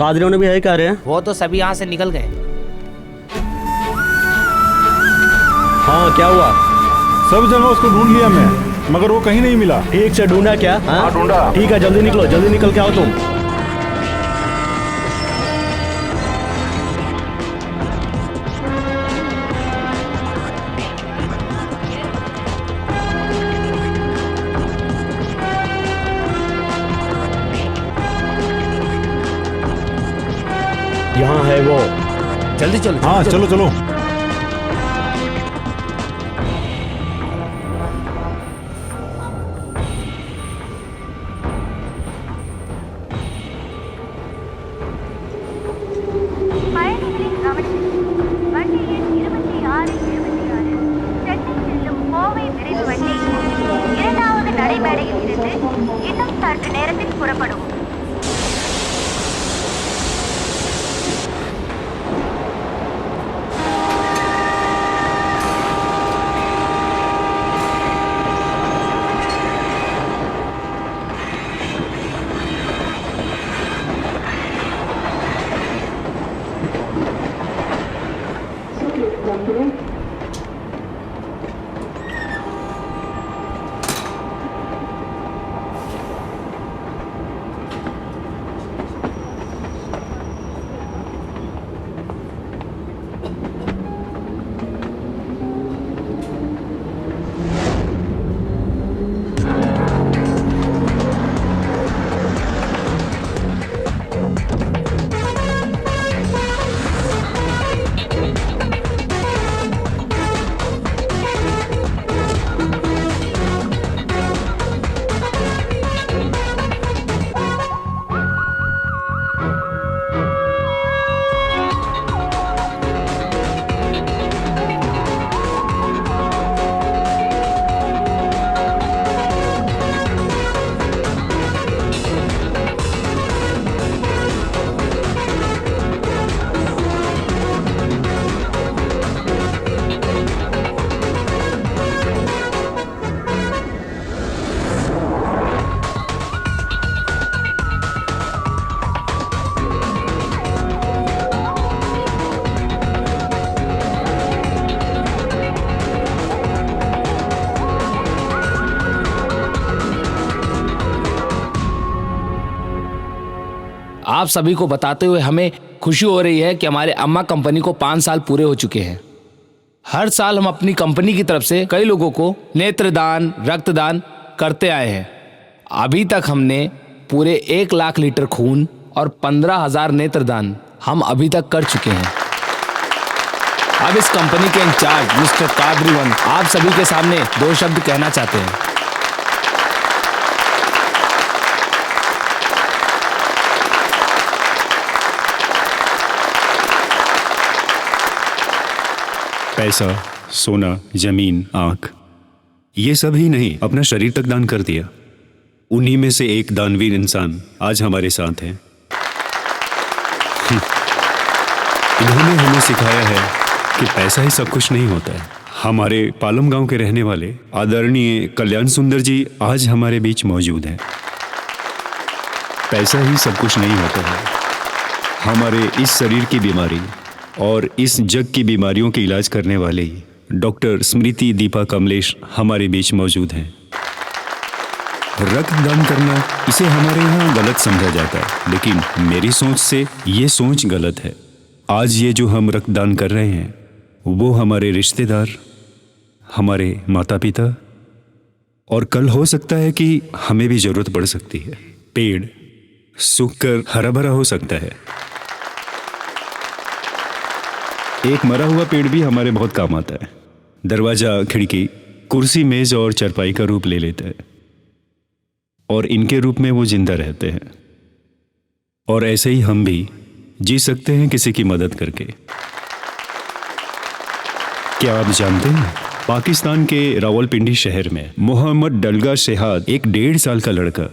कादरियों ने भी है कह रहे हैं। वो तो सभी यहाँ से निकल गए। हाँ क्या हुआ? सब जगह उसको ढूंढ लिया मैं, मगर वो कहीं नहीं मिला। ठीक से ढूंढा क्या? हाँ ढूंढा। ठीक है, जल्दी निकलो, जल्दी निकल के आओ तुम। यहाँ है वो। जल्दी चलो। हाँ चलो चलो। आप सभी को बताते हुए हमें खुशी हो रही है कि हमारे अम्मा कंपनी को 5 साल पूरे हो चुके हैं। हर साल हम अपनी कंपनी की तरफ से कई लोगों को नेत्रदान, रक्तदान करते आए हैं। अभी तक हमने पूरे 1 लाख लीटर खून और 15,000 नेत्रदान हम अभी तक कर चुके हैं। अब इस कंपनी के इंचार्ज मिस्टर कादरीवन आप सभी के सामने 2 शब्द कहना चाहते हैं। पैसा, सोना, जमीन, आंख, ये सब ही नहीं, अपना शरीर तक दान कर दिया। उन्हीं में से एक दानवीर इंसान आज हमारे साथ हैं। इन्होंने हमें सिखाया है कि पैसा ही सब कुछ नहीं होता है। हमारे पालम गांव के रहने वाले आदरणीय कल्याण सुंदर जी आज हमारे बीच मौजूद हैं। पैसा ही सब कुछ नहीं होता है। हमारे इस शरीर की बीमारी और इस जग की बीमारियों के इलाज करने वाले डॉक्टर स्मृति दीपा कमलेश हमारे बीच मौजूद हैं। रक्तदान करना इसे हमारे यहाँ गलत समझा जाता है, लेकिन मेरी सोच से ये सोच गलत है। आज ये जो हम रक्तदान कर रहे हैं वो हमारे रिश्तेदार, हमारे माता पिता, और कल हो सकता है कि हमें भी जरूरत पड़ सकती है। पेड़ सूख कर हरा भरा हो सकता है। एक मरा हुआ पेड़ भी हमारे बहुत काम आता है। दरवाजा, खिड़की, कुर्सी, मेज और चारपाई का रूप ले लेता है, और इनके रूप में वो जिंदा रहते हैं। और ऐसे ही हम भी जी सकते हैं किसी की मदद करके। क्या आप जानते हैं, पाकिस्तान के रावलपिंडी शहर में मोहम्मद डलगा शेहाद, एक 1.5 साल का लड़का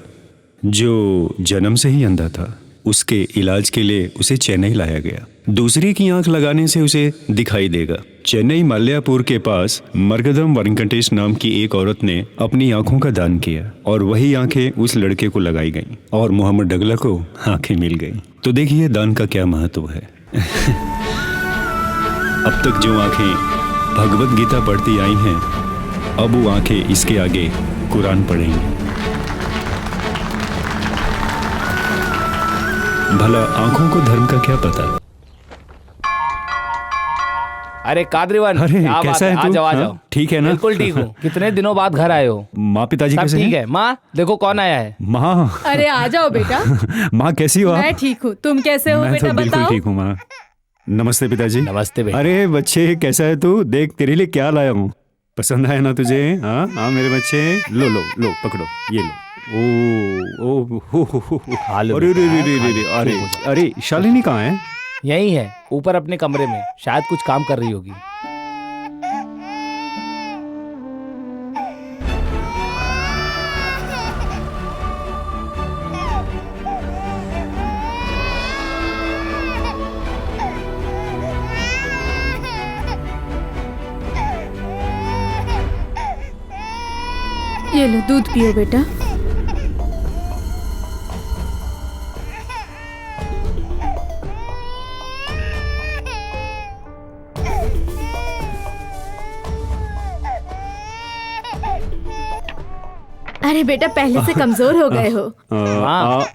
जो जन्म से ही अंधा था, उसके इलाज के लिए उसे चेन्नई लाया गया। दूसरे की आंख लगाने से उसे दिखाई देगा। चेन्नई माल्यापुर के पास मरगदम वेंकटेश नाम की एक औरत ने अपनी आंखों का दान किया और वही आंखें उस लड़के को लगाई गईं और मोहम्मद डगला को आंखें मिल गईं। तो देखिए दान का क्या महत्व है। अब तक जो आंखें भगवत गीता पढ़ती आई हैं, अब वो आंखें इसके आगे कुरान पढ़ेंगी। भला आंखों को धर्म का क्या पता। अरे कादरीवन, अरे, क्या बात कैसा है? है आ तू? जाओ आ हाँ, जाओ। ठीक है ना? बिल्कुल ठीक हूँ। कितने दिनों बाद घर आए हो? माँ पिताजी सब कैसे ठीक हैं? है। माँ देखो कौन आया है। माँ, अरे आ जाओ बेटा। माँ कैसी हो मैं आप? ठीक हूँ, तुम कैसे हो मैं बेटा तो बिल्कुल बताओ। ठीक हूँ माँ। नमस्ते पिताजी। नमस्ते बेटा। अरे बच्चे कैसा है तू? देख तेरे लिए क्या लाया हूँ। पसंद आया ना तुझे? हाँ हाँ मेरे बच्चे, लो लो लो पकड़ो, ये लो। ओ हो। खा लो अरे बेटा, रे रे रे रे, अरे अरे शालिनी कहाँ है? यही है ऊपर अपने कमरे में, शायद कुछ काम कर रही होगी। ये लो दूध पियो बेटा। अरे बेटा पहले से कमजोर हो गए हो। हाँ,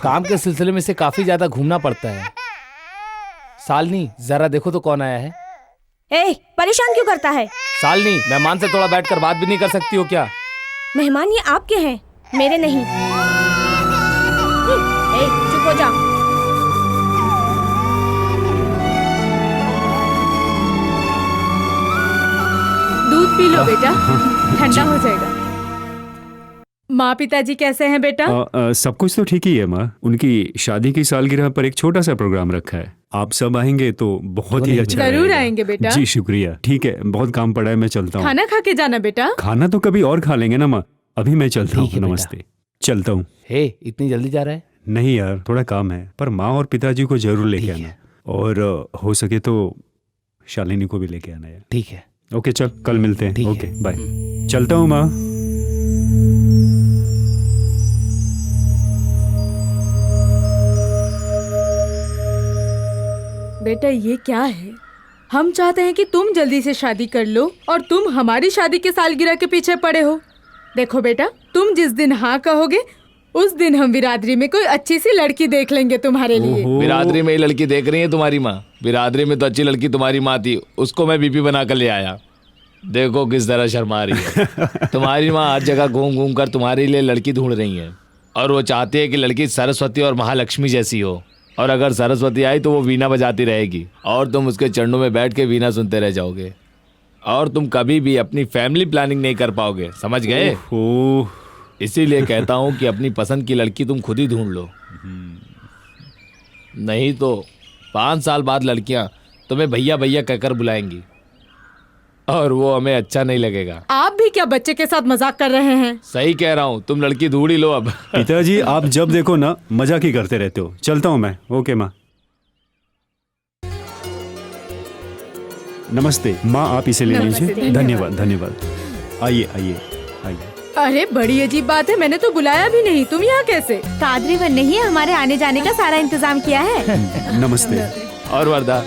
काम के सिलसिले में से काफी ज्यादा घूमना पड़ता है। सालनी जरा देखो तो कौन आया है। ए, परेशान क्यों करता है? सालनी, मेहमान से थोड़ा बैठकर बात भी नहीं कर सकती हो क्या? मेहमान ये आपके हैं, मेरे नहीं। ए, चुप हो जा। दूध पी लो बेटा, ठंडा हो जाएगा। माँ पिताजी कैसे हैं बेटा? सब कुछ तो ठीक ही है माँ। उनकी शादी की सालगिरह पर एक छोटा सा प्रोग्राम रखा है। आप सब आएंगे तो बहुत ही अच्छा जरूर रहेगा। आएंगे बेटा। जी शुक्रिया। ठीक है, बहुत काम पड़ा है, मैं चलता हूँ। खाना खा के जाना बेटा। खाना तो कभी और खा लेंगे ना माँ, अभी मैं चलता हूँ। ठीक है बेटा। नमस्ते, चलता हूँ। हे, इतनी जल्दी जा रहा है? नहीं यार, थोड़ा काम है, पर माँ और पिताजी को जरूर लेके आना। और हो सके तो शालिनी को भी लेके आना यार। ठीक है। ओके चल, कल मिलते हैं। ठीक है। Okay bye. चलता हूँ माँ। बेटा ये क्या है? हम चाहते हैं कि तुम जल्दी से शादी कर लो और तुम हमारी शादी के सालगिरह के पीछे पड़े हो। देखो बेटा, तुम जिस दिन हाँ कहोगे उस दिन हम बिरादरी में कोई अच्छी सी लड़की देख लेंगे तुम्हारे लिए। ओहो। बिरादरी में ही लड़की देख रही है तुम्हारी माँ? बिरादरी में तो अच्छी लड़की तुम्हारी माँ थी, उसको मैं बीपी बना कर ले आया। देखो किस तरह शर्मा रही है। तुम्हारी माँ हर जगह घूम घूम कर तुम्हारे लिए लड़की ढूंढ रही है और वो चाहती है कि लड़की सरस्वती और महालक्ष्मी जैसी हो। और अगर सरस्वती आई तो वो वीणा बजाती रहेगी और तुम उसके चरणों में बैठ के वीणा सुनते रह जाओगे और तुम कभी भी अपनी फैमिली प्लानिंग नहीं कर पाओगे, समझ गए? ओह, इसीलिए कहता हूँ कि अपनी पसंद की लड़की तुम खुद ही ढूंढ लो, नहीं तो 5 साल बाद लड़कियां तुम्हें भैया भैया कहकर बुलाएंगी और वो हमें अच्छा नहीं लगेगा। आप भी क्या बच्चे के साथ मजाक कर रहे हैं? सही कह रहा हूँ, तुम लड़की ढूंढ ही लो अब। पिताजी आप जब देखो ना मजाक ही करते रहते हो। चलता हूँ मैं। ओके माँ। नमस्ते माँ, आप इसे ले नमस्ते, लीजिए। धन्यवाद। धन्यवाद धन्यवाद। आइए आइए आइए। अरे बड़ी अजीब बात है, मैंने तो बुलाया भी नहीं, तुम यहाँ कैसे? कादरीवन ने ही हमारे आने जाने का सारा इंतजाम किया है। नमस्ते। और वर्दा,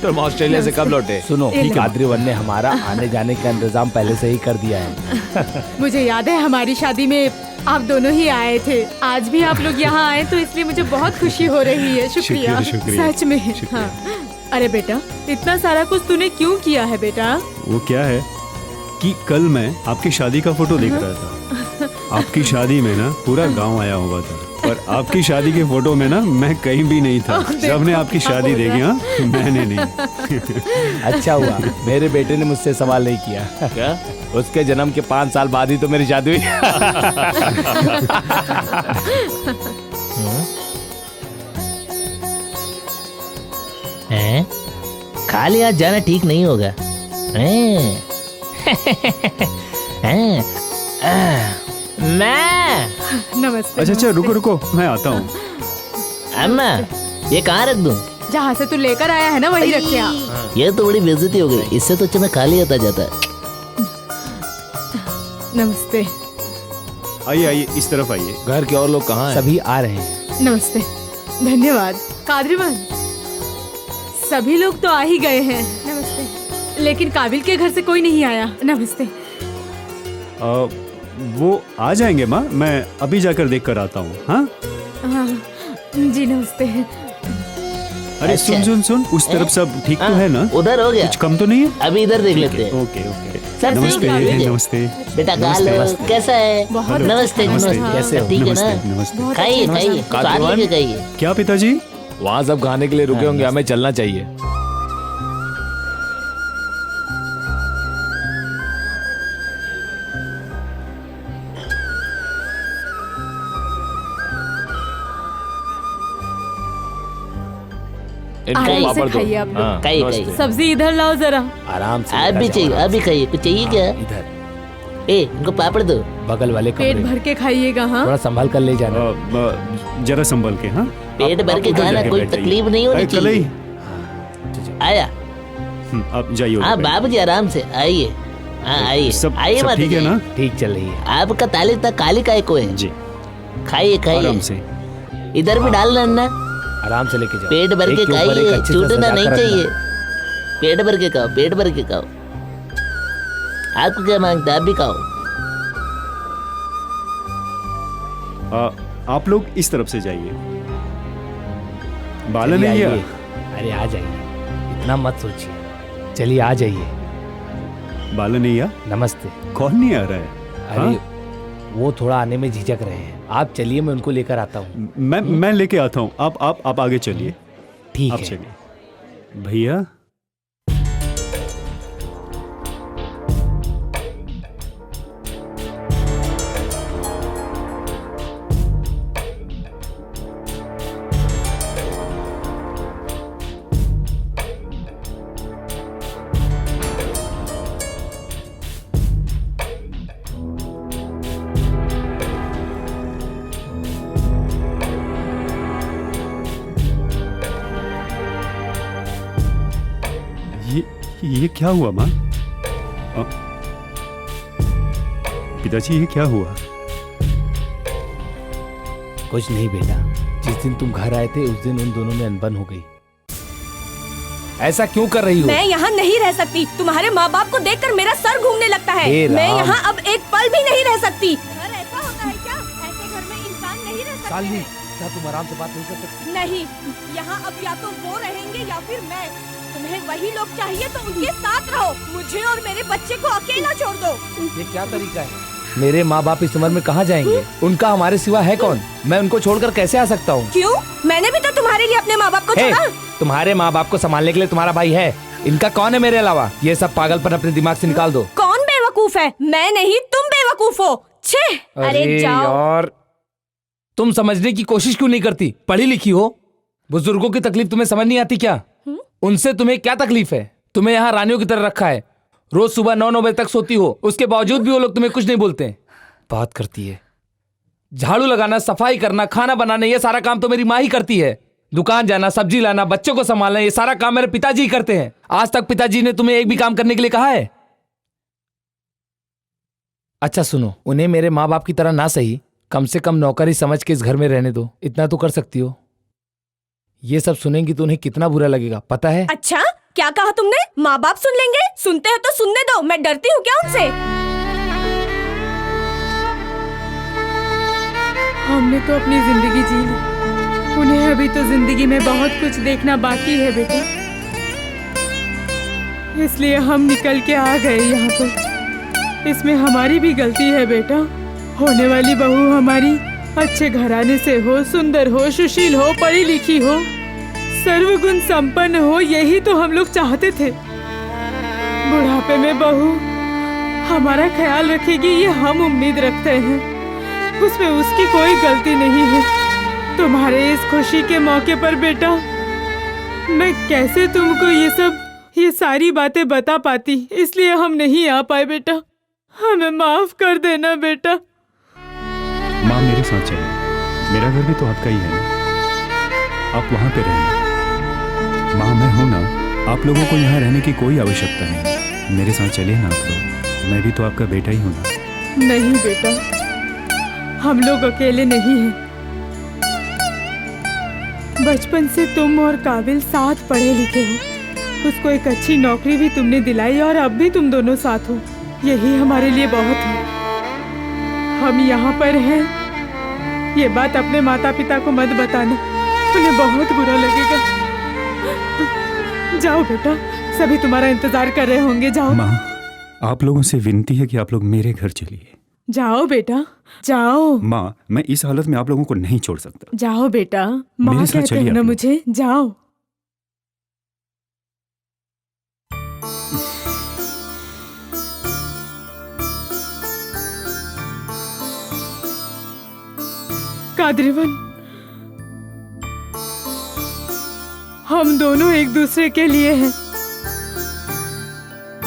तुम ऑस्ट्रेलिया से कब लौटे? सुनो, कादरीवन ने हमारा आने जाने का इंतजाम पहले से ही कर दिया है। मुझे याद है हमारी शादी में आप दोनों ही आए थे। आज भी आप लोग यहाँ आए तो इसलिए मुझे बहुत खुशी हो रही है। शुक्रिया, शुक्रिया। सच में। हाँ। अरे बेटा, इतना सारा कुछ तूने क्यों किया है बेटा? वो क्या है कि कल मैं आपकी शादी का फोटो देख रहा था। आपकी शादी में ना पूरा गांव आया हुआ था और आपकी शादी के फोटो में ना मैं कहीं भी नहीं था। सबने आपकी शादी देखी, हाँ मैंने नहीं। अच्छा हुआ मेरे बेटे ने मुझसे सवाल नहीं किया। क्या? उसके जन्म के 5 साल बाद ही तो मेरी शादी हुई। हैं? खाली हाथ जाना ठीक नहीं होगा। हैं? हैं? मैं नमस्ते। अच्छा रुको रुको, मैं आता हूँ। अम्मा ये कहाँ रख दूं? जहाँ से तू लेकर आया है ना वही रखे आ। ये तो बड़ी बेइज्जती हो गई, इससे तो अच्छा मैं खाली आता जाता। नमस्ते। आइए आइए, इस तरफ आइए। घर के और लोग कहाँ हैं? सभी आ रहे हैं। नमस्ते, धन्यवाद। कादरीमान, सभी लोग तो आ ही गए हैं। नमस्ते। लेकिन काबिल के घर से कोई नहीं आया। नमस्ते। वो आ जाएंगे माँ, मैं अभी जाकर देख कर आता हूँ। हाँ हाँ जी, नमस्ते। अरे अच्छा। सुन सुन सुन, उस तरफ सब ठीक तो है ना? उधर हो गया, कुछ कम तो नहीं है? अभी इधर देख लेते हैं। Okay okay. सब ठीक नमस्ते है। नमस्ते। बेटा काल कैसा है? बहुत नमस्ते नमस्ते। नमस्ते, कैसे हो? ठीक है नमस्ते ना? नमस्ते। खाइए खाइए, स्वाद लेके खाइए। क्या पिताजी? वहाँ सब खाने के लिए रुके होंगे, हमें चलना चाहिए। इनको आराम से पापड़ दो। खाइए आप लोग। हाँ, खाइए, नमस्ते। खाइए। सब्जी इधर लाओ जरा। आराम से। आप भी चाहिए, आप भी खाइए। कुछ चाहिए क्या? इधर इनको पापड़ दो। बगल वाले पेट कमरे में। भर के खाइएगा। हाँ, थोड़ा संभाल कर ले जाना। जरा संभल के। हाँ पेट भर के उधर खाना, जाके कोई बैठ जाइए। तकलीफ नहीं होनी अरे, कलई। चाहिए। आया। आप जाइए उधर हाँ बैठ। बाबूजी आराम से आइए। हाँ आइए सब आइए। सब माता ठीक है जी। ना? ठीक चल रही है। आपका ताली इतना काली काय को है? जी, खाइए आराम खाइए। से। इधर भी डालना ना, आराम से लेके जाओ। पेट भर एक के ऊपर एक खाइए, अच्छे से छूटना सजा नहीं कर रखना। चाहिए। पेट भर के खाओ, पेट भर के खाओ। आपको क्या मांगता है, आप भी खाओ। आप लोग इस तरफ से जाइए। बाला चलिए नहीं आइए। है? अरे आ जाइए, इतना मत सोचिए। चलिए आ जाइए। बाला नहीं है? नमस्ते। कौन नहीं आ रहा है? अरे हाँ? वो थोड़ा आने में झिझक रहे हैं। आप चलिए, मैं उनको लेकर आता हूँ। मैं लेके आता हूँ। आप आगे चलिए। ठीक आप है। चलिए भैया। ये क्या हुआ माँ? पिताजी ये क्या हुआ? कुछ नहीं बेटा, जिस दिन तुम घर आए थे उस दिन उन दोनों में अनबन हो गई। ऐसा क्यों कर रही हो? मैं यहाँ नहीं रह सकती। तुम्हारे माँ बाप को देखकर मेरा सर घूमने लगता है। हे मैं राम। यहाँ अब एक पल भी नहीं रह सकती। घर ऐसा होता है क्या? ऐसे घर में इंसान नहीं रह सकते। शालिनी, क्या तुम आराम से बात नहीं कर सकती? नहीं, यहाँ अब या तो वो रहेंगे या फिर मैं। तुम्हें वही लोग चाहिए तो उनके साथ रहो। मुझे और मेरे बच्चे को अकेला छोड़ दो। ये क्या तरीका है? मेरे माँ बाप इस उम्र में कहाँ जाएंगे? उनका हमारे सिवा है कौन? मैं उनको छोड़कर कैसे आ सकता हूँ? क्यों? मैंने भी तो तुम्हारे लिए अपने माँ बाप को हे, छोड़ा। तुम्हारे माँ बाप को संभालने के लिए तुम्हारा भाई है। इनका कौन है मेरे अलावा? ये सब पागलपन अपने दिमाग से निकाल दो। कौन बेवकूफ है? मैं नहीं, तुम बेवकूफ हो। छे! अरे जाओ। यार, तुम समझने की कोशिश क्यों नहीं करती? पढ़ी लिखी हो, बुजुर्गों की तकलीफ तुम्हें समझ नहीं आती क्या? उनसे तुम्हें क्या तकलीफ है? तुम्हें यहाँ रानियों की तरह रखा है। रोज सुबह 9 बजे तक सोती हो, उसके बावजूद भी वो लोग तुम्हें कुछ नहीं बोलते। बात करती है। झाड़ू लगाना, सफाई करना, खाना बनाना, ये सारा काम तो मेरी माँ ही करती है। दुकान जाना, सब्जी लाना, बच्चों को संभालना, ये सारा काम मेरे पिताजी ही करते हैं। आज तक पिताजी ने तुम्हें एक भी काम करने के लिए कहा है? अच्छा सुनो, उन्हें मेरे माँ बाप की तरह ना सही, कम से कम नौकरी समझ के इस घर में रहने दो। इतना तो कर सकती हो। ये सब सुनेंगी तो उन्हें कितना बुरा लगेगा पता है? अच्छा, क्या कहा तुमने? माँ बाप सुन लेंगे? सुनते हो तो सुनने दो। मैं डरती हूँ क्या उनसे? हमने तो अपनी जिंदगी जी ली, उन्हें अभी तो जिंदगी में बहुत कुछ देखना बाकी है बेटा। इसलिए हम निकल के आ गए यहाँ पर। इसमें हमारी भी गलती है बेटा। होने वाली बहू हमारी अच्छे घराने से हो, सुंदर हो, सुशील हो, पढ़ी लिखी हो, सर्वगुण संपन्न हो, यही तो हम लोग चाहते थे। बुढ़ापे में बहू हमारा ख्याल रखेगी, ये हम उम्मीद रखते हैं। उसमें उसकी कोई गलती नहीं है। तुम्हारे इस खुशी के मौके पर बेटा, मैं कैसे तुमको ये सारी बातें बता पाती, इसलिए हम नहीं आ पाए बेटा। हमें माफ कर देना बेटा। माँ मेरे साथ चले, मेरा घर भी तो आपका ही है ना, आप वहां पे रहना। आप लोगों को यहाँ रहने की कोई आवश्यकता नहीं। मेरे साथ चलिए ना आप लोग, मैं भी तो आपका बेटा ही हूँ ना। नहीं बेटा, हम लोग अकेले नहीं हैं। बचपन से तुम और काबिल साथ पढ़े लिखे हो, उसको एक अच्छी नौकरी भी तुमने दिलाई और अब भी तुम दोनों साथ हो। यही हमारे लिए बहुत है। हम यहाँ पर हैं, ये बात अपने माता पिता को मत बताना, उन्हें बहुत बुरा लगेगा। जाओ बेटा, सभी तुम्हारा इंतजार कर रहे होंगे, जाओ। माँ, आप लोगों से विनती है कि आप लोग मेरे घर चलिए। जाओ बेटा, जाओ। माँ, मैं इस हालत में आप लोगों को नहीं छोड़ सकता। जाओ बेटा, माँ मेरे साथ कहते चलिए हैं आप ना लोग। मुझे, जाओ। कादरीवन, हम दोनों एक दूसरे के लिए हैं।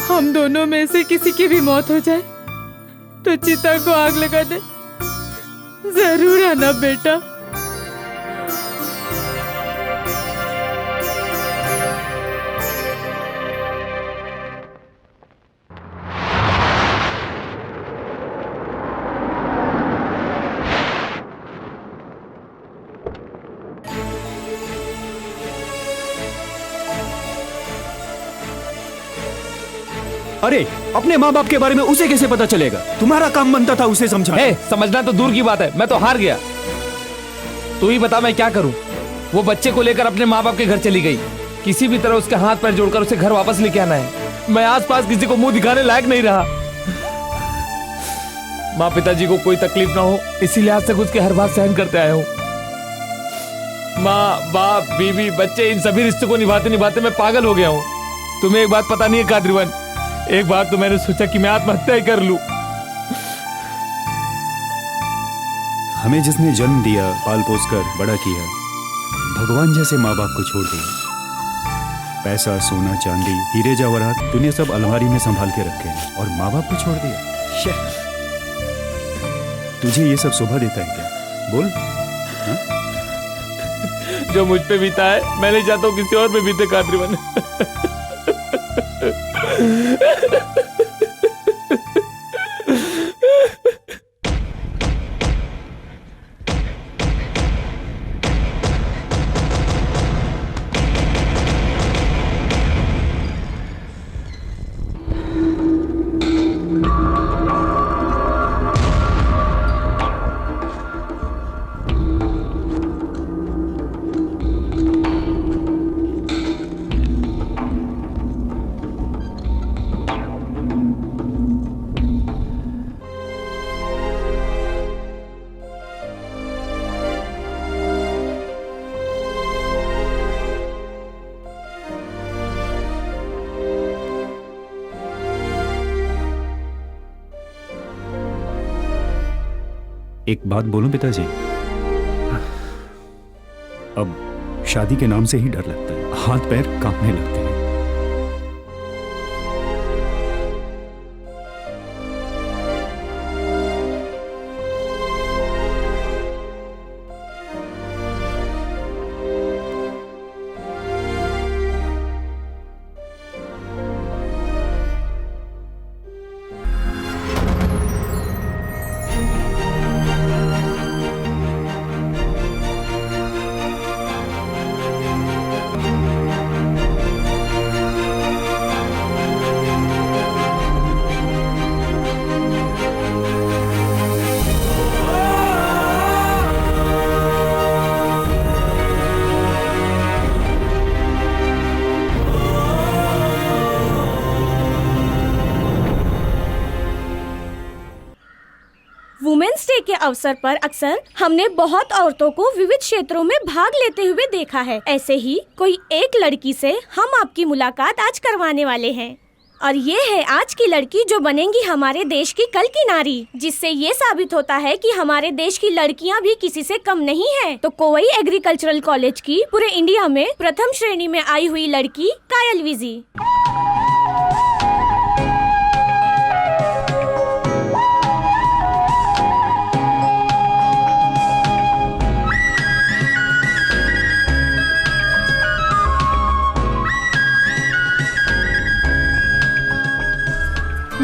हम दोनों में से किसी की भी मौत हो जाए तो चिता को आग लगा दे। जरूर आना बेटा। अरे, अपने माँ बाप के बारे में उसे कैसे पता चलेगा? तुम्हारा काम बनता था उसे समझाना। ए, समझना तो दूर की बात है, मैं तो हार गया। तू ही बता मैं क्या करूं? वो बच्चे को लेकर अपने माँ बाप के घर चली गई। किसी भी तरह उसके हाथ पैर जोड़कर उसे घर वापस लेके आना है। मैं आसपास किसी को मुंह दिखाने लायक नहीं रहा। माँ पिताजी को कोई तकलीफ ना हो, इसीलिए आज तक उसके हर बात सहन करते आया हूँ। माँ बाप बीवी बच्चे, इन सभी रिश्तों को निभाते निभाते मैं पागल हो गया हूँ। तुम्हें एक बात पता नहीं है कादरीवन, एक बार तो मैंने सोचा कि मैं आत्महत्या ही कर लूं। हमें जिसने जन्म दिया, पाल पोस कर बड़ा किया, भगवान जैसे माँ बाप को छोड़ दिया। पैसा सोना चांदी हीरे जवाहरात तूने सब अलमारी में संभाल के रखे हैं और माँ बाप को छोड़ दिया। तुझे ये सब शोभा देता है क्या? बोल। जो मुझ पे बीता है मैं नहीं चाहता हूँ किसी और पे बीते कादरीवन। एक बात बोलूं पिताजी, अब शादी के नाम से ही डर लगता है, हाथ पैर कांपने लगते हैं। वुमेन्स डे के अवसर पर अक्सर हमने बहुत औरतों को विविध क्षेत्रों में भाग लेते हुए देखा है। ऐसे ही कोई एक लड़की से हम आपकी मुलाकात आज करवाने वाले हैं और ये है आज की लड़की जो बनेंगी हमारे देश की कल की नारी, जिससे ये साबित होता है कि हमारे देश की लड़कियां भी किसी से कम नहीं हैं। तो कोवई एग्रीकल्चरल कॉलेज की पूरे इंडिया में प्रथम श्रेणी में आई हुई लड़की कायल विजी।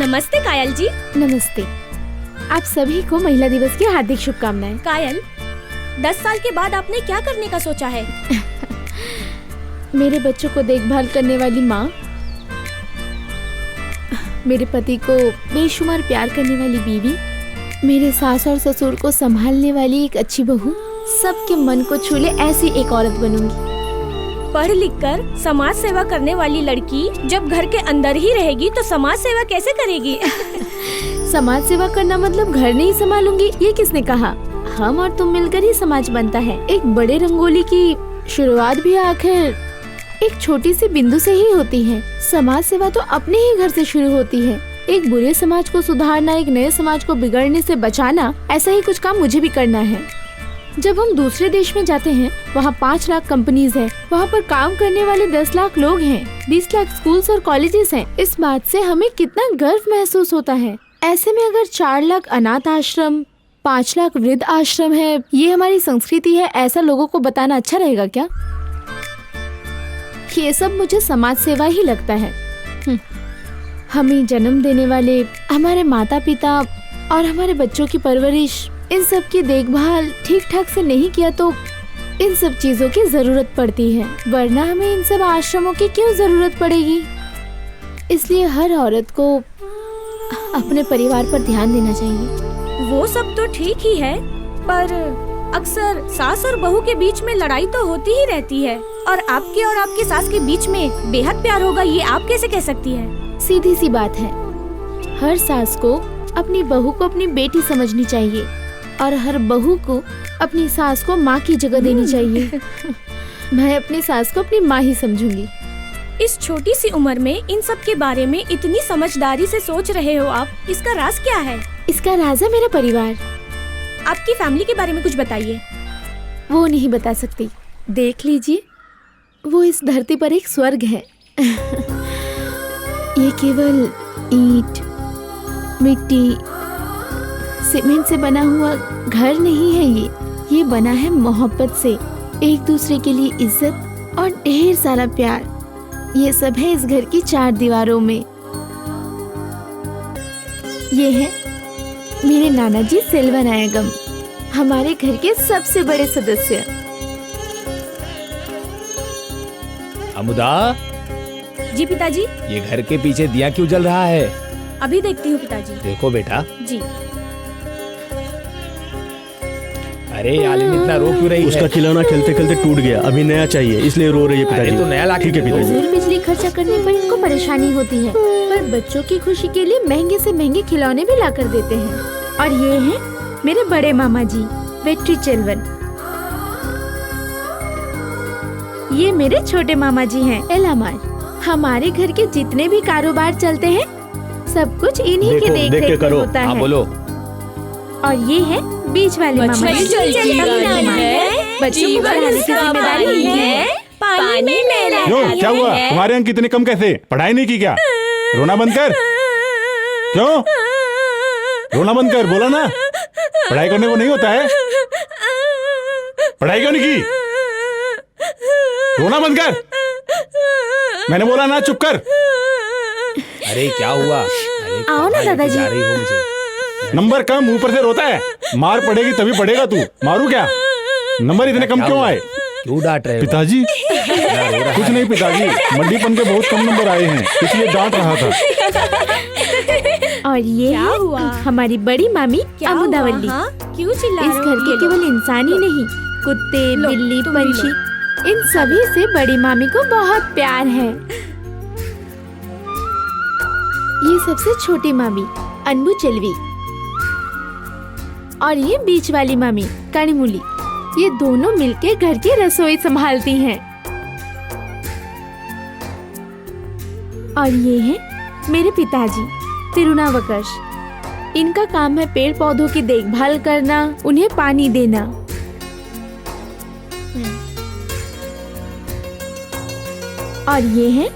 नमस्ते कायल जी। नमस्ते। आप सभी को महिला दिवस की हार्दिक शुभकामनाएं। कायल, 10 साल के बाद आपने क्या करने का सोचा है? मेरे बच्चों को देखभाल करने वाली माँ, मेरे पति को बेशुमार प्यार करने वाली बीवी, मेरे सास और ससुर को संभालने वाली एक अच्छी बहू, सबके मन को छू ले ऐसी एक औरत बनूंगी। पढ़ लिख कर समाज सेवा करने वाली लड़की जब घर के अंदर ही रहेगी तो समाज सेवा कैसे करेगी? समाज सेवा करना मतलब घर नहीं संभालूंगी, ये किसने कहा? हम और तुम मिलकर ही समाज बनता है। एक बड़े रंगोली की शुरुआत भी आखिर एक छोटी सी बिंदु से ही होती है। समाज सेवा तो अपने ही घर से शुरू होती है। एक बुरे समाज को सुधारना, एक नए समाज को बिगड़ने से बचाना, ऐसा ही कुछ काम मुझे भी करना है। जब हम दूसरे देश में जाते हैं, वहाँ 5 लाख कंपनीज हैं, वहाँ पर काम करने वाले 10 लाख लोग हैं, 20 लाख स्कूल्स और कॉलेजेस हैं। इस बात से हमें कितना गर्व महसूस होता है। ऐसे में अगर 4 लाख अनाथ आश्रम, 5 लाख वृद्ध आश्रम है, ये हमारी संस्कृति है, ऐसा लोगों को बताना अच्छा रहेगा क्या? ये सब मुझे समाज सेवा ही लगता है। हमें जन्म देने वाले हमारे माता पिता और हमारे बच्चों की परवरिश, इन सब की देखभाल ठीक ठाक से नहीं किया तो इन सब चीजों की जरूरत पड़ती है, वरना हमें इन सब आश्रमों की क्यों जरूरत पड़ेगी? इसलिए हर औरत को अपने परिवार पर ध्यान देना चाहिए। वो सब तो ठीक ही है, पर अक्सर सास और बहू के बीच में लड़ाई तो होती ही रहती है, और आपके और आपके सास के बीच में बेहद प्यार होगा, ये आप कैसे कह सकती है? सीधी सी बात है, हर सास को अपनी बहू को अपनी बेटी समझनी चाहिए और हर बहू को अपनी सास को माँ की जगह देनी चाहिए। मैं अपनी सास को अपनी माँ ही समझूंगी। इस छोटी सी उम्र में इन सब के बारे में इतनी समझदारी से सोच रहे हो आप, इसका राज क्या है? इसका राज है मेरा परिवार। आपकी फैमिली के बारे में कुछ बताइए। वो नहीं बता सकती, देख लीजिए, वो इस धरती पर एक स्वर्ग है। ये केवल ईंट, मिट्टी, सीमेंट से बना हुआ घर नहीं है। ये बना है मोहब्बत से, एक दूसरे के लिए इज्जत और ढेर सारा प्यार। ये सब है इस घर की 4 दीवारों में। ये है मेरे नाना जी सेल्वनायगम, हमारे घर के सबसे बड़े सदस्य। अमुदा, जी पिताजी। ये घर के पीछे दिया क्यों जल रहा है? अभी देखती हूँ पिताजी। देखो बेटा। जी। अरे आलिम इतना रो क्यों रही है? उसका खिलौना खेलते खेलते टूट गया, अभी नया चाहिए, इसलिए रो रही है पिताजी। अरे तो नया ला के ठीक है पिताजी। फिर बिजली खर्चा करने पर इनको परेशानी होती है, पर बच्चों की खुशी के लिए महंगे से महंगे खिलौने भी ला कर देते हैं। और ये हैं मेरे बड़े मामा जी, वेट्री चेल्वन। ये मेरे छोटे मामा जी हैं, एलामार। हमारे घर के जितने भी कारोबार चलते हैं, सब कुछ इन्हीं के देख रेख में होता है। बोलो। और ये है बीच वाले मामा जी, बच्चों को पढ़ाने की जिम्मेदारी है, पानी में नहलाती क्यों, क्या हुआ? तुम्हारे अंक इतने कम कैसे? पढ़ाई नहीं की क्या? रोना बंद कर। क्यों रोना बंद कर, बोला ना पढ़ाई करने को नहीं होता है। पढ़ाई क्यों नहीं की? रोना बंद कर, मैंने बोला ना, चुप कर। अरे क्या हुआ? आओ ना दादाजी। जा रही हो मुझे। नंबर कम, ऊपर से रोता है। मार पड़ेगी तभी पड़ेगा तू। मारू क्या? नंबर इतने कम क्यों आए? क्यों डांट रहे हो? पिताजी कुछ नहीं पिताजी, मंडीपन के बहुत कम नंबर आए हैं, इसलिए डांट रहा था। और ये क्या है हुआ? हमारी बड़ी मामी अमुदावल्ली। हाँ? क्यों चिल्ला इस रहे हो? घर के केवल इंसान ही नहीं, कुत्ते, लो, बिल्ली, तुम भी पंछी, इन सभी से बड़ी मामी को बहुत प्यार है। ये सबसे छोटी मामी अनबू चेल्वी, और ये बीच वाली मामी कणिमुली। ये दोनों मिलके घर की रसोई संभालती हैं। और ये है मेरे पिताजी तिरुनावकर्ष। इनका काम है पेड़ पौधों की देखभाल करना, उन्हें पानी देना। और ये है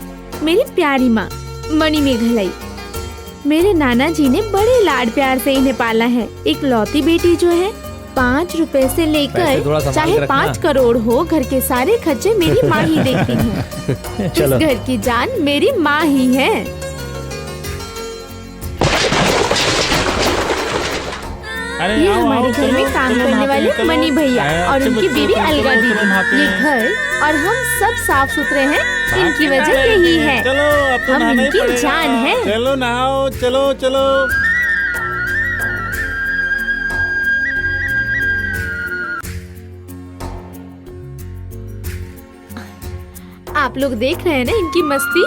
मेरी प्यारी माँ मणि मेघलाई। मेरे नाना जी ने बड़े लाड प्यार से इन्हें पाला है। एक लौती बेटी जो है, 5 रुपए से पैसे थोड़ा लेकर संभाल चाहे के रखना। 5 करोड़ हो, घर के सारे खर्चे मेरी माँ ही देखती है। इस घर की जान मेरी माँ ही है। ये हमारे घर में काम करने वाले मनी भैया और उनकी बीवी अलगा दीदी। ये घर और हम सब साफ सुथरे हैं, इनकी वजह यही है। चलो अब तो हम नहाना ही इनकी पड़ेगा। जान है। चलो नहाओ, चलो चलो। आप लोग देख रहे हैं ना इनकी मस्ती।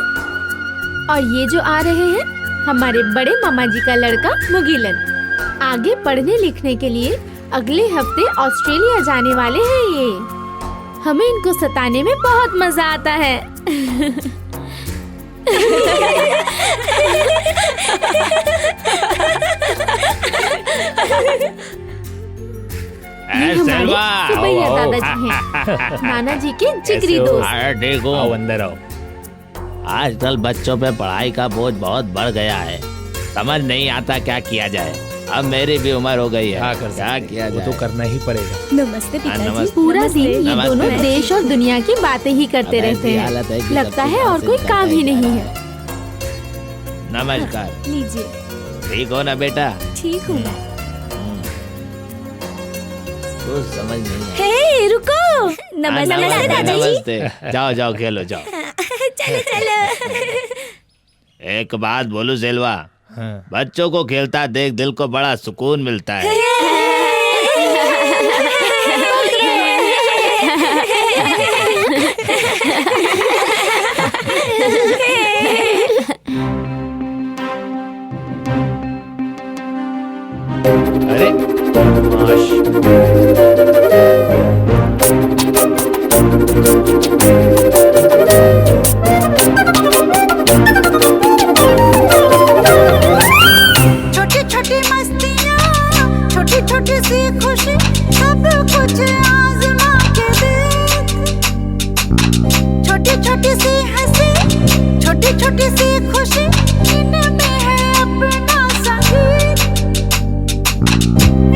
और ये जो आ रहे हैं हमारे बड़े मामा जी का लड़का मुगिलन, आगे पढ़ने लिखने के लिए अगले हफ्ते ऑस्ट्रेलिया जाने वाले हैं ये। हमें इनको सताने में बहुत मजा आता है। ये हमारे सुबैया दादाजी हैं, नाना जी के जिगरी दोस्त। अरे देखो, आओ अंदर आओ। आजकल बच्चों पे पढ़ाई का बोझ बहुत बढ़ गया है, समझ नहीं आता क्या किया जाए। अब मेरी भी उम्र हो गई है, क्या किया जाए? वो तो करना ही पड़ेगा। नमस्ते पिताजी। नमस्ते। पूरा दिन ये नमस्ते। दोनों देश और दुनिया की बातें ही करते अब ऐसी रहते हालत है हैं। कि लगता सबकी है और बातें कोई करना काम ही ही नहीं पड़ता है। नमस्कार, लीजिए। ठीक हो ना बेटा? ठीक हूँ मैं। कुछ समझ नहीं है। हे रुको। नमस्ते दादाजी। नमस्ते। जाओ जाओ खेलो जाओ। चलो चलो। एक बात बोलूं सेल्वा, बच्चों को खेलता देख दिल को बड़ा सुकून मिलता है। अरे छोटी छोटी मस्तियाँ, छोटी छोटी सी खुशी, सब कुछ आजमा के देख। छोटी छोटी सी हंसी, छोटी छोटी सी खुशी, इनमें है अपना संगीत।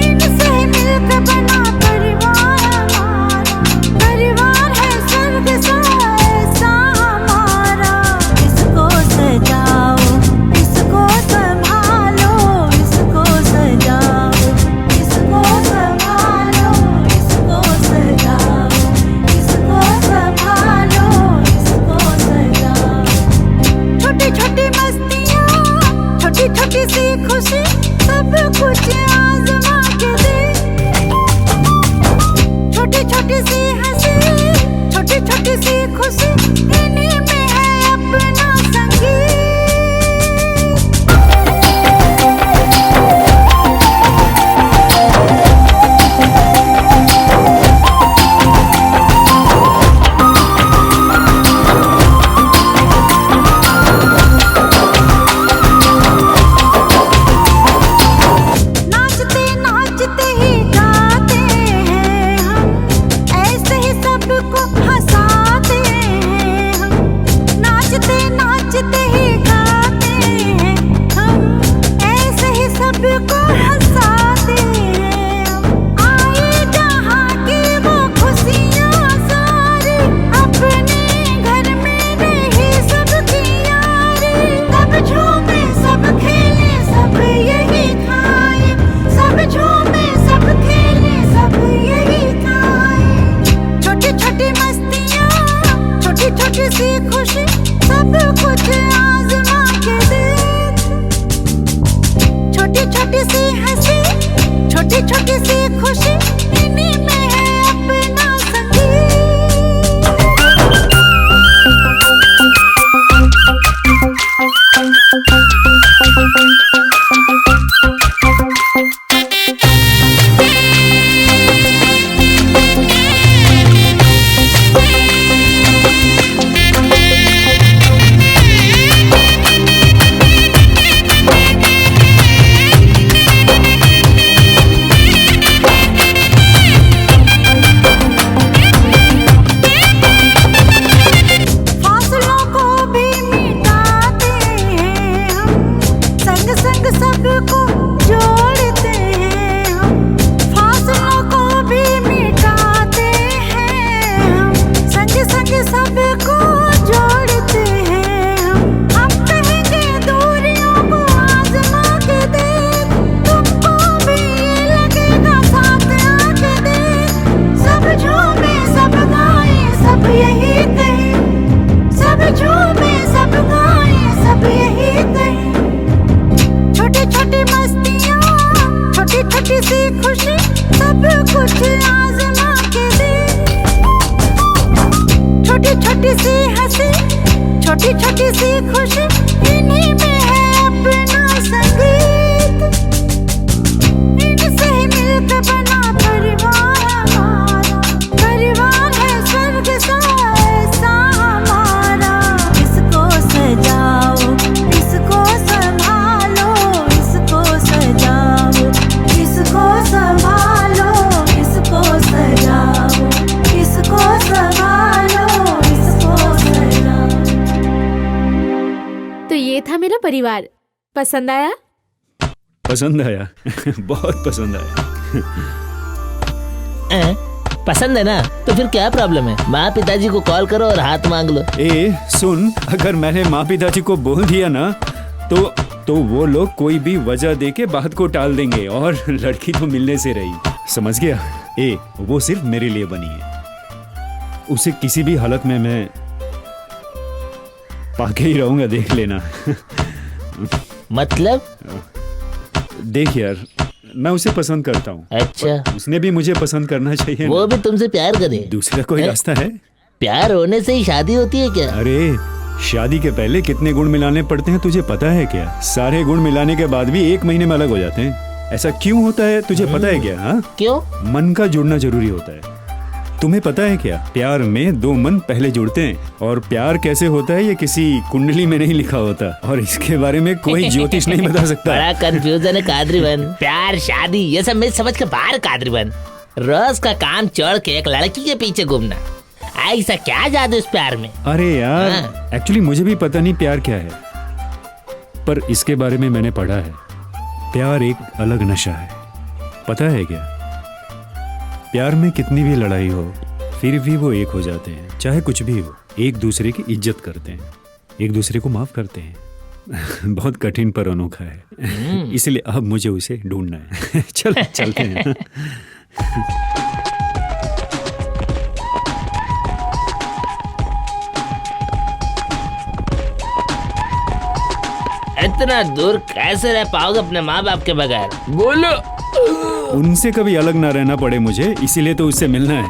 इनसे मिलकर बना परिवार हमारा, परिवार है स्वर्ग सा ऐसा हमारा। इसको सजाओ, इसको संभालो, इसको सजाओ, इसको संभालो, इसको सजाओ, इसको संभालो, इसको सजाओ। छोटी छोटी मस्तियाँ, छोटी छोटी सी खुशी, सब कुछ आजमा के देख। छोटी छोटी सी हंसी, छोटी छोटी सी खुशी, इन्हीं में है अपना संगीत। नाचते नाचते ही गाते हैं हम, ऐसे ही सबको हंसाते हैं हम। नाचते नाचते ही गाते हैं हम, ऐसे ही सबको हंसाते हैं हम। आए जहाँ की वो खुशियाँ सारी, अपने घर में रही सबकी यारी। सब झूमे सब खेले सब यही खाए, सब झूमे सब खेले सब यही खाए। छोटी छोटी मस्तियाँ, छोटी छोटी सी खुशी, सब कुछ आजमा के देख। छोटी छोटी सी हंसी, छोटी छोटी सी खुशी, इन्हीं में है अपना संगीत। इन्हीं में है अपना संगीत, इनसे ही मिलकर बना परिवार हमारा, परिवार है स्वर्ग सा ऐसा हमारा। इसको सजाओ, इसको संभालो, इसको सजाओ, इसको संभालो, इसको सजाओ, इसको संभालो, इसको सजाओ। तो ये था मेरा परिवार। पसंद आया? पसंद आया बहुत पसंद आया। पसंद है ना, तो फिर क्या प्रॉब्लम है? माँ पिताजी को कॉल करो और हाथ मांग लो। ए सुन, अगर मैंने माँ पिताजी को बोल दिया ना तो वो लोग कोई भी वजह दे के बात को टाल देंगे और लड़की तो मिलने से रही। समझ गया? ए वो सिर्फ मेरे लिए बनी है, उसे किसी भी हालत में मैं पाके ही रहूंगा, देख लेना। मतलब? देख यार, मैं उसे पसंद करता हूँ। अच्छा, उसने भी मुझे पसंद करना चाहिए वो ना। भी तुमसे प्यार करे? दूसरा कोई रास्ता है? प्यार होने से ही शादी होती है क्या? अरे शादी के पहले कितने गुण मिलाने पड़ते हैं तुझे पता है क्या? सारे गुण मिलाने के बाद भी 1 महीने में अलग हो जाते हैं। ऐसा क्यों होता है तुझे पता है क्या? हाँ, क्यों? मन का जुड़ना जरूरी होता है। तुम्हें पता है क्या, प्यार में 2 मन पहले जुड़ते हैं, और प्यार कैसे होता है ये किसी कुंडली में नहीं लिखा होता, और इसके बारे में कोई ज्योतिष नहीं बता सकता। बड़ा कंफ्यूजन है कादरीवन। प्यार शादी ये सब मैं समझ के बाहर। कादरीवन, रोज का काम छोड़ के एक लड़की के पीछे घूमना, ऐसा क्या जादू इस प्यार में? अरे यार, हाँ। एक्चुअली मुझे भी पता नहीं प्यार क्या है, पर इसके बारे में मैंने पढ़ा है। प्यार एक अलग नशा है, पता है क्या? प्यार में कितनी भी लड़ाई हो फिर भी वो एक हो जाते हैं, चाहे कुछ भी हो। एक दूसरे की इज्जत करते हैं, एक दूसरे को माफ करते हैं। बहुत कठिन पर अनोखा है। इसलिए अब मुझे उसे ढूंढना है। चल चलते हैं। इतना दूर कैसे रह पाओगे अपने माँ बाप के बगैर? बोलो। उनसे कभी अलग ना रहना पड़े मुझे, इसीलिए तो उससे मिलना है।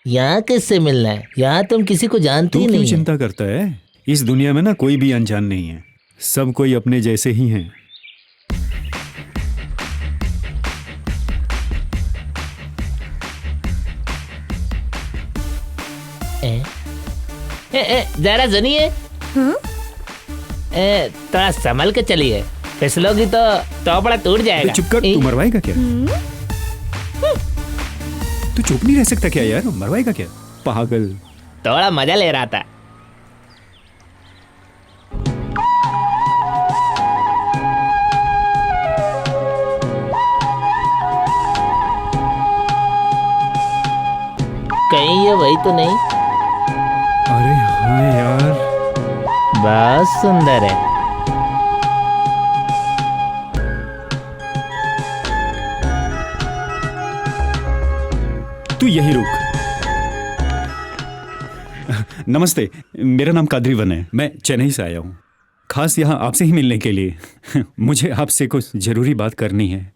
यहाँ किससे मिलना है? यहाँ तुम किसी को जानती तू ही क्यों नहीं है। चिंता करता है? इस दुनिया में ना कोई भी अनजान नहीं है, सब कोई अपने जैसे ही हैं। जरा सुनिए। थोड़ा संभल के चलिए, फिसलोगी तो बड़ा टूट जाएगा। चुप कर, तू मरवाएगा क्या? तू चुप नहीं रह सकता क्या यार? मरवाएगा क्या पागल? थोड़ा मजा ले रहा था। कहीं ये वही तो नहीं? अरे हाँ यार, बहुत सुंदर है। तू यही रुक। नमस्ते, मेरा नाम कादरीवन है, मैं चेन्नई से आया हूँ, खास यहाँ आपसे ही मिलने के लिए। मुझे आपसे कुछ जरूरी बात करनी है।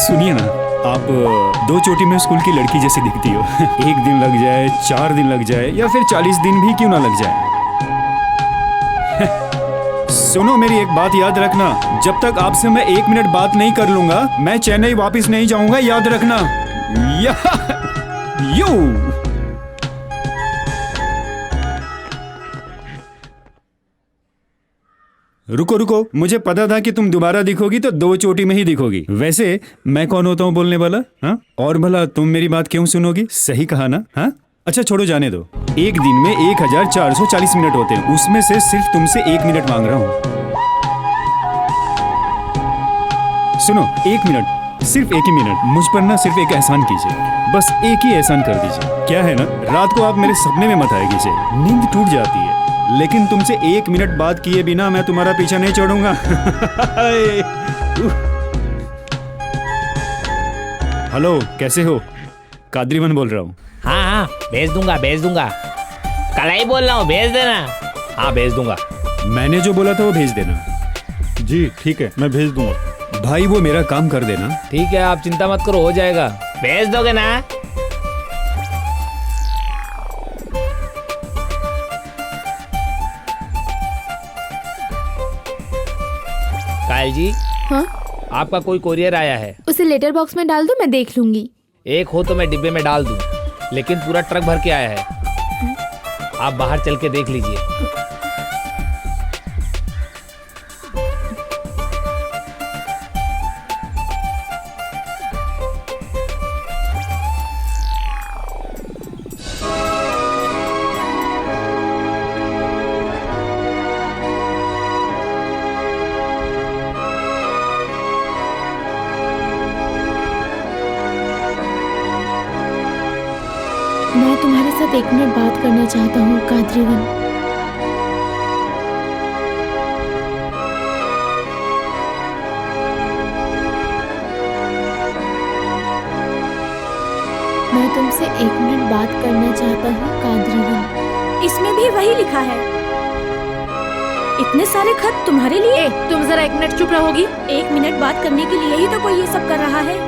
सुनिए ना, आप 2 चोटी में स्कूल की लड़की जैसी दिखती हो। 1 दिन लग जाए, 4 दिन लग जाए, या फिर 40 दिन भी क्यों ना लग जाए। सुनो, मेरी एक बात याद रखना, जब तक आपसे मैं 1 मिनट बात नहीं कर लूंगा मैं चेन्नई वापस नहीं जाऊंगा, याद रखना। यू रुको रुको, मुझे पता था कि तुम दोबारा दिखोगी तो 2 चोटी में ही दिखोगी। वैसे मैं कौन होता हूँ बोलने वाला? हाँ, और भला तुम मेरी बात क्यों सुनोगी? सही कहा ना? हाँ, अच्छा छोड़ो, जाने दो। 1 दिन में 1440 मिनट होते हैं, उसमें से सिर्फ तुमसे 1 मिनट मांग रहा हूँ। सुनो, 1 मिनट, सिर्फ 1 ही मिनट, मुझ पर ना सिर्फ एक एहसान कीजिए, बस एक ही एहसान कर दीजिए। क्या है ना, रात को आप मेरे सपने में मत आए कीजिए, नींद टूट जाती है, लेकिन तुमसे 1 मिनट बात किए बिना मैं तुम्हारा पीछा नहीं छोड़ूंगा। हेलो, कैसे हो? कादरीवन बोल रहा हूँ। हाँ हाँ, भेज दूंगा। कल ही बोल रहा हूँ, भेज देना। हाँ, भेज दूंगा। मैंने जो बोला था वो भेज देना। जी ठीक है, मैं भेज दूंगा। भाई वो मेरा काम कर देना। ठीक है, आप चिंता मत करो, हो जाएगा। भेज दोगे ना? कायल जी, हाँ, आपका कोई कोरियर आया है। उसे लेटर बॉक्स में डाल दो, मैं देख लूंगी। एक हो तो मैं डिब्बे में डाल दूं, लेकिन पूरा ट्रक भर के आया है। आप बाहर चल के देख लीजिए। मैं तुम्हारे साथ 1 मिनट बात करना चाहता हूँ, कादरीवन। मैं तुमसे 1 मिनट बात करना चाहता हूँ, कादरीवन। इसमें भी वही लिखा है। इतने सारे खत तुम्हारे लिए? तुम जरा 1 मिनट चुप रहोगी? 1 मिनट बात करने के लिए ही तो कोई ये सब कर रहा है।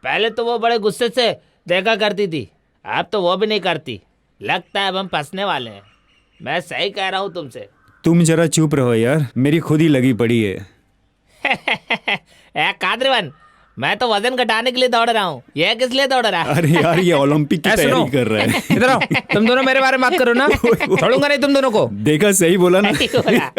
पहले तो वो बड़े गुस्से से देखा करती थी, अब तो वो भी नहीं करती। लगता है अब हम फंसने वाले हैं। मैं सही कह रहा हूँ तुमसे। तुम जरा चुप रहो यार, मेरी खुद ही लगी पड़ी है। ए कादरीवन, मैं तो वजन घटाने के लिए दौड़ रहा हूँ, ये किस लिए दौड़ रहा है? अरे यार ये ओलंपिक की सुनो, तैयारी कर रहा है। इधर आओ, तुम दोनों मेरे बारे में बात करो ना, छोड़ूंगा नहीं तुम दोनों को। देखा, सही बोला ना। नहीं बोला।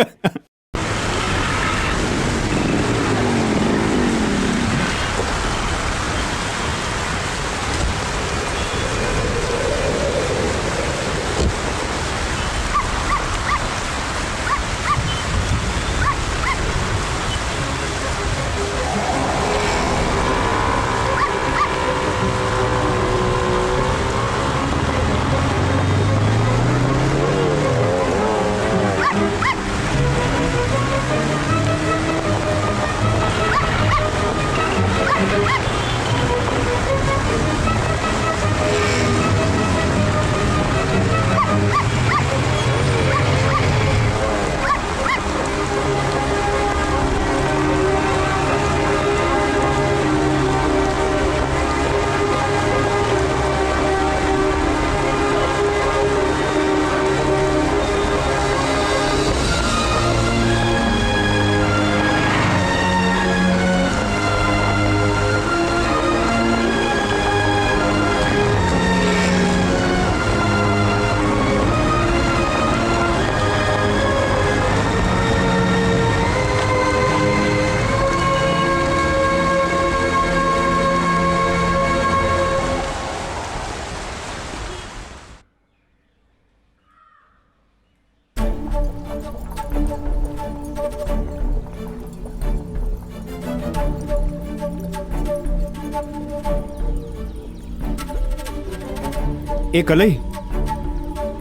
ए कलई,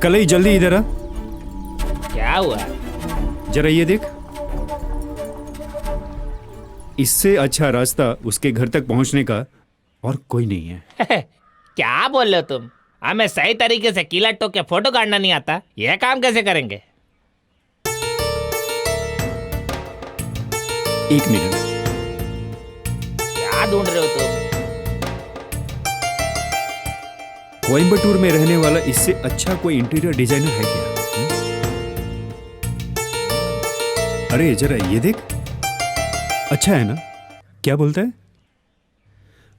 कलई जल्दी इधर आ। क्या हुआ? जरा ये देख, इससे अच्छा रास्ता उसके घर तक पहुंचने का और कोई नहीं है। क्या बोल रहे हो तुम? हमें सही तरीके से कीला टोक के फोटो काटना नहीं आता, यह काम कैसे करेंगे? 1 मिनट। क्या ढूंढ रहे हो तुम? कोयम्बटूर में रहने वाला इससे अच्छा कोई इंटीरियर डिजाइनर है क्या? अरे जरा ये देख, अच्छा है ना? क्या बोलता है?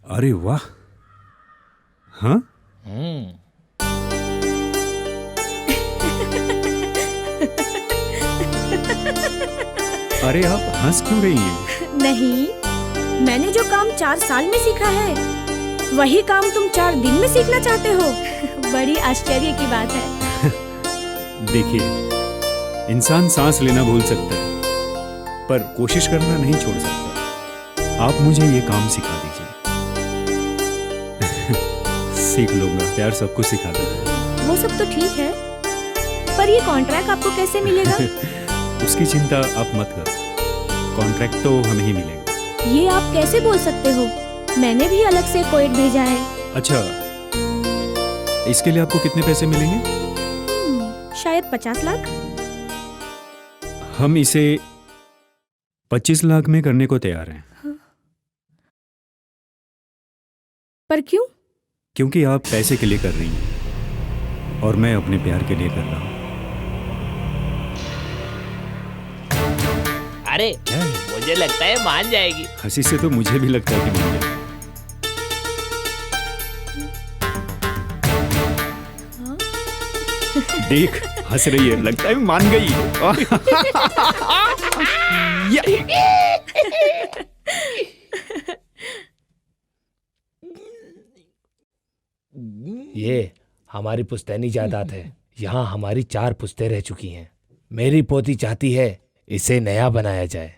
अरे वाह, हाँ? अरे आप हंस क्यों रही हैं? नहीं, मैंने जो काम 4 साल में सीखा है, वही काम तुम 4 दिन में सीखना चाहते हो। बड़ी आश्चर्य की बात है। देखिए, इंसान सांस लेना भूल सकता है, पर कोशिश करना नहीं छोड़ सकता। आप मुझे ये काम सिखा दीजिए। सीख लूंगा, प्यार सबको सिखा देगा। वो सब तो ठीक है, पर ये कॉन्ट्रैक्ट आपको कैसे मिलेगा? उसकी चिंता आप मत करो, कॉन्ट्रैक्ट तो हमें ही मिलेगा। ये आप कैसे बोल सकते हो? मैंने भी अलग से कोएट भेजा है। अच्छा, इसके लिए आपको कितने पैसे मिलेंगे? शायद 50 लाख। हम इसे 25 लाख में करने को तैयार हैं। पर क्यों? क्योंकि आप पैसे के लिए कर रही हैं और मैं अपने प्यार के लिए कर रहा हूं। अरे मुझे लगता है मान जाएगी। हंसी से तो मुझे भी लगता है कि मान जाएगी। देख हंस रही है, लगता है मान गई। ये हमारी पुश्तैनी जायदाद है। यहाँ हमारी 4 पुश्तें रह चुकी हैं। मेरी पोती चाहती है इसे नया बनाया जाए।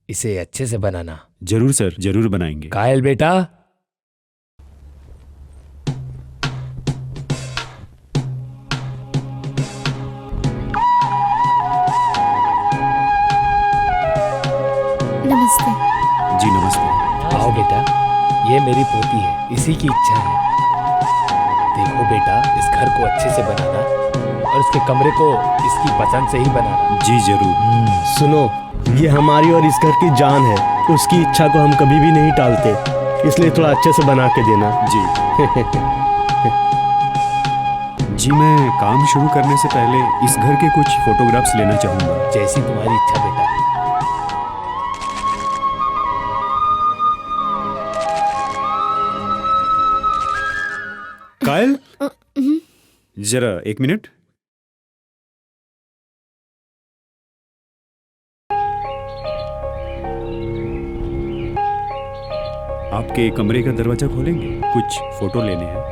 इसे अच्छे से बनाना। जरूर सर, जरूर बनाएंगे। कायल बेटा, नमस्ते। जी नमस्ते। आओ बेटा, ये मेरी पोती है, इसी की इच्छा है। देखो बेटा, इस घर को अच्छे से बनाना और इसके कमरे को इसकी पसंद से ही बनाना। जी जरूर। सुनो, ये हमारी और इस घर की जान है। उसकी इच्छा को हम कभी भी नहीं टालते, इसलिए थोड़ा अच्छे से बना के देना। जी जी, मैं काम शुरू करने से पहले इस घर के कुछ फोटोग्राफ्स लेना चाहूंगा। जैसी तुम्हारी इच्छा बेटा। कायल, जरा 1 मिनट। आपके कमरे का दरवाजा खोलेंगे? कुछ फोटो लेने हैं।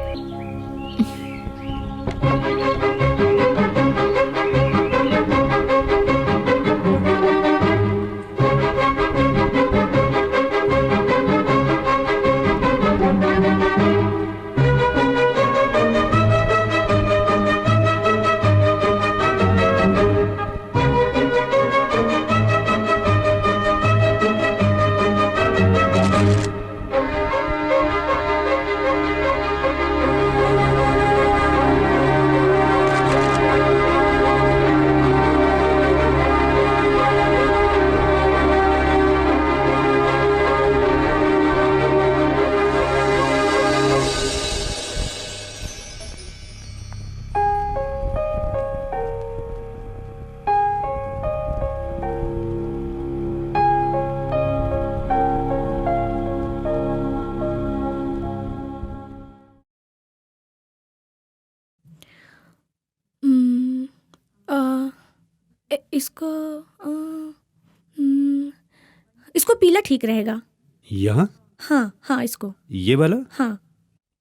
इसको पीला ठीक रहेगा। यहाँ? हाँ हाँ, इसको। ये वाला? हाँ।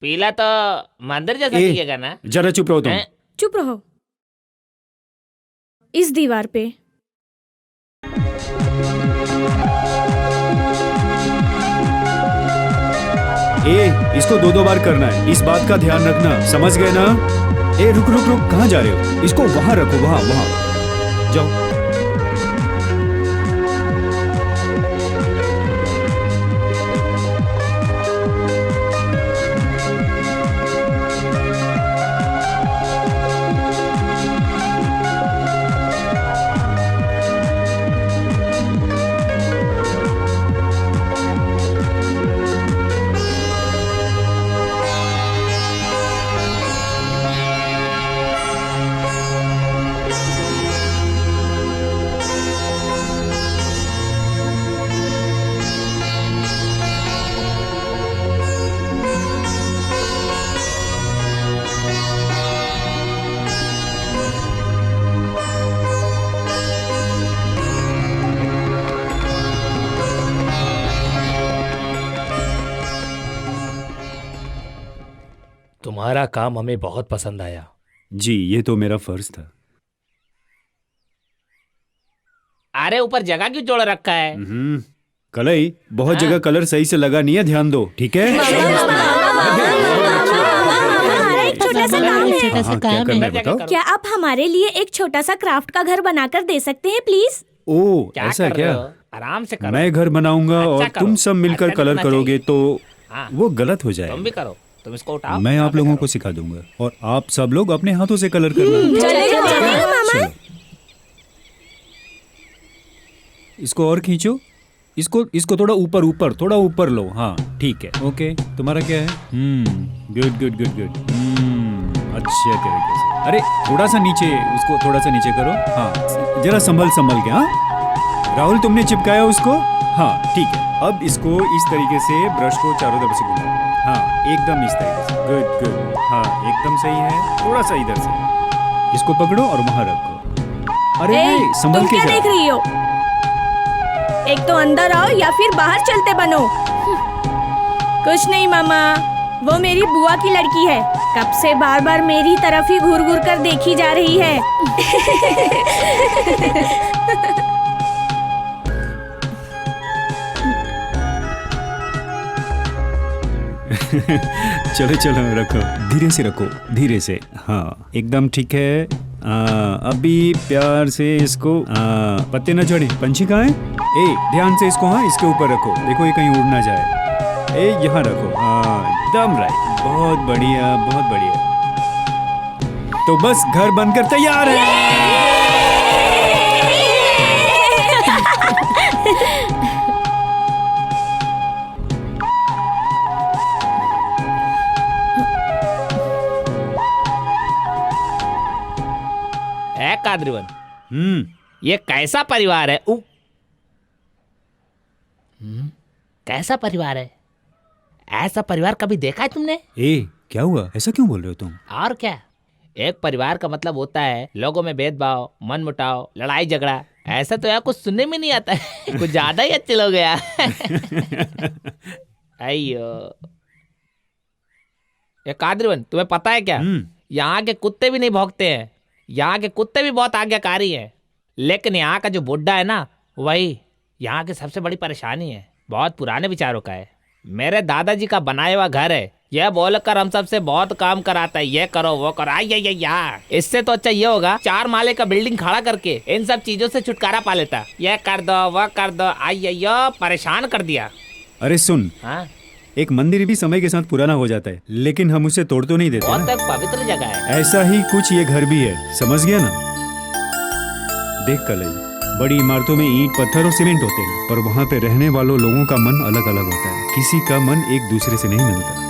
पीला तो मंदिर जैसा ए, दिखेगा ना। जरा चुप रहो तुम। चुप रहो। इस दीवार पे इसको 2-2 बार करना है, इस बात का ध्यान रखना, समझ गए ना? रुक रुक रुक, कहाँ जा रहे हो? इसको वहां रखो, वहां वहां जाओ। तुम्हारा काम हमें बहुत पसंद आया। जी, ये तो मेरा फर्ज था। अरे ऊपर जगह क्यों जोड़ रखा है? कलई, बहुत जगह कलर सही से लगा नहीं है, ध्यान दो, ठीक है? छोटा सा काम है। छोटा सा हाँ, क्या काम करना है। है बताओ। क्या आप हमारे लिए एक छोटा सा क्राफ्ट का घर बनाकर दे सकते हैं प्लीज? ओ ऐसा क्या? आराम से करो। मैं घर बनाऊंगा अच्छा और करो। तुम सब मिलकर अच्छा कलर करना करोगे तो हाँ। वो गलत हो तुम भी जाएगा। करो, तुम इसको उठाओ। मैं आप लोगों को सिखा दूंगा और आप सब लोग अपने हाथों से कलर करना। चलेगा मामा। चलो। इसको और खींचो, इसको थोड़ा ऊपर ऊपर, थोड़ा ऊपर लो। हाँ ठीक है, ओके। तुम्हारा क्या है? Good good good good. अच्छे तरीके से। अरे थोड़ा सा नीचे, उसको थोड़ा सा नीचे करो। हाँ जरा संभल संभल के। हाँ राहुल, तुमने चिपकाया उसको? हाँ ठीक है। अब इसको इस तरीके से ब्रश को चारों तरफ से घुमाओ। हाँ एकदम इस तरीके से। Good good. हाँ एकदम सही है। थोड़ा सा इधर से इसको पकड़ो और वहां रखो। अरे ए, संभल तुम के क्या जरा। देख रही हो? एक तो अंदर आओ या फिर बाहर चलते बनो। कुछ नहीं मामा, वो मेरी बुआ की लड़की है। कब से बार बार मेरी तरफ ही घूर घूर कर देखी जा रही है। चलो चलो रखो, धीरे से रखो, धीरे से। हाँ एकदम ठीक है। अभी प्यार से इसको पत्ते न चढ़े। पंछी कहाँ है? ए ध्यान से इसको, हाँ इसके ऊपर रखो। देखो ये कहीं उड़ ना जाए। ए यहाँ रखो। हाँ एकदम राइट। बहुत बढ़िया बहुत बढ़िया। तो बस घर बनकर तैयार है। है कादरीवन, ये कैसा परिवार है? कैसा परिवार है? ऐसा परिवार कभी देखा है तुमने? ए क्या हुआ? ऐसा क्यों बोल रहे हो तुम? और क्या, एक परिवार का मतलब होता है लोगों में भेदभाव, मन मुटाव, लड़ाई झगड़ा। ऐसा तो यार कुछ सुनने में नहीं आता है। कुछ ज्यादा ही अच्छे लोग हैं यार। अयो ये कादरीवन, तुम्हें पता है क्या, यहाँ के कुत्ते भी नहीं भौंकते हैं। यहाँ के कुत्ते भी बहुत आज्ञाकारी हैं, लेकिन यहाँ का जो बुड्ढा है ना, वही यहाँ की सबसे बड़ी परेशानी है। बहुत पुराने विचारों का है। मेरे दादाजी का बनाया हुआ घर है। यह बोलकर हम सबसे बहुत काम कराता है, ये करो वो करो। यार इससे तो अच्छा ये होगा 4 माले का बिल्डिंग खड़ा करके इन सब चीजों से छुटकारा पा लेता। ये कर दो वो कर दो। परेशान कर दिया। अरे सुन, हाँ एक मंदिर भी समय के साथ पुराना हो जाता है, लेकिन हम उसे तोड़ तो नहीं देते बहुत ना। एक पवित्र जगह है। ऐसा ही कुछ ये घर भी है, समझ गया ना? देख कलई, बड़ी इमारतों में ईंट पत्थर और सीमेंट होते हैं, पर वहाँ पे रहने वालों लोगों का मन अलग अलग होता है। किसी का मन एक दूसरे से नहीं मिलता।